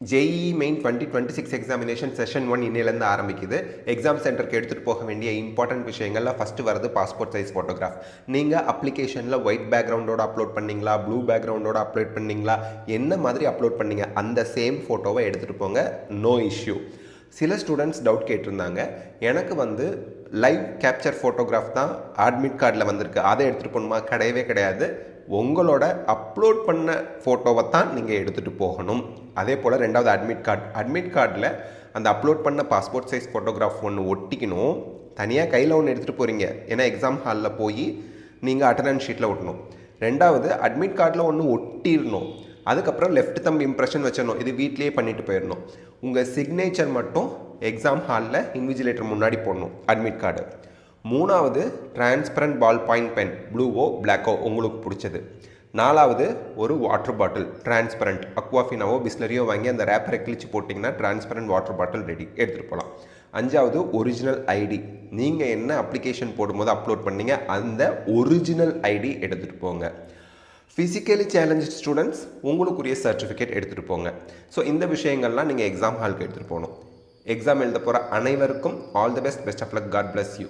JEE main 2026 examination session 1 இன்னிலேருந்து ஆரம்பிக்குது. Exam சென்டருக்கு எடுத்துகிட்டு போக வேண்டிய இம்பார்ட்டன்ட் விஷயங்கள்ல ஃபஸ்ட்டு வரது பாஸ்போர்ட் சைஸ் ஃபோட்டோகிராஃப். நீங்கள் அப்ளிகேஷனில் ஒயிட் பேக்ரவுண்டோட அப்லோட் பண்ணீங்களா, ப்ளூ பேக்ரவுண்டோட அப்லோட் பண்ணீங்களா, என்ன மாதிரி அப்லோட் பண்ணீங்க, அந்த சேம் ஃபோட்டோவை எடுத்துகிட்டு போங்க, நோ இஷ்யூ. சில ஸ்டூடெண்ட்ஸ் டவுட் கேட்டிருந்தாங்க, எனக்கு வந்து லைவ் கேப்சர் ஃபோட்டோகிராஃப் தான் அட்மிட் கார்டில் வந்திருக்கு, அதை எடுத்துகிட்டு போகணுமா? கிடையவே கிடையாது. உங்களோட அப்லோட் பண்ண ஃபோட்டோவை தான் நீங்கள் எடுத்துகிட்டு போகணும். அதே போல் ரெண்டாவது அட்மிட் கார்டில் அந்த அப்லோட் பண்ண பாஸ்போர்ட் சைஸ் ஃபோட்டோகிராஃப் ஒன்று ஒட்டிக்கணும். தனியாக கையில் ஒன்று எடுத்துகிட்டு போகிறீங்க, ஏன்னா எக்ஸாம் ஹாலில் போய் நீங்கள் அட்டண்டன்ஸ் ஷீட்டில் ஒட்டணும். ரெண்டாவது அட்மிட் கார்டில் ஒன்று ஒட்டிடணும். அதுக்கப்புறம் லெஃப்ட் தம்ப் இம்ப்ரெஷன் வச்சிடணும். இது வீட்லேயே பண்ணிட்டு போயிடணும். உங்கள் சிக்னேச்சர் மட்டும் எக்ஸாம் ஹாலில் இன்விஜிலேட்டர் முன்னாடி போடணும் அட்மிட் கார்டு. மூணாவது டிரான்ஸ்பரண்ட் பால் பாயிண்ட் பென், ப்ளூவோ பிளாக்கோ உங்களுக்கு பிடிச்சது. நாலாவது ஒரு வாட்டர் பாட்டில் டிரான்ஸ்பரண்ட், அக்வாஃபினாவோ பிஸ்லரியோ வாங்கி அந்த ரேப்பரை கிழிச்சு போட்டிங்கன்னா டிரான்ஸ்பரண்ட் வாட்டர் பாட்டில் ரெடி, எடுத்துகிட்டு போகலாம். அஞ்சாவது ஒரிஜினல் ஐடி, நீங்கள் என்ன அப்ளிகேஷன் போடும்போது அப்லோட் பண்ணீங்க அந்த ஒரிஜினல் ஐடி எடுத்துகிட்டு போங்க. ஃபிசிக்கலி சேலஞ்சு ஸ்டூடெண்ட்ஸ் உங்களுக்குரிய சர்டிஃபிகேட் எடுத்துகிட்டு போங்க. ஸோ இந்த விஷயங்கள்லாம் நீங்கள் எக்ஸாம் ஹாலுக்கு எடுத்துகிட்டு போகணும். எக்ஸாம் எழுத போகிற அனைவருக்கும் all the best of luck. God bless you.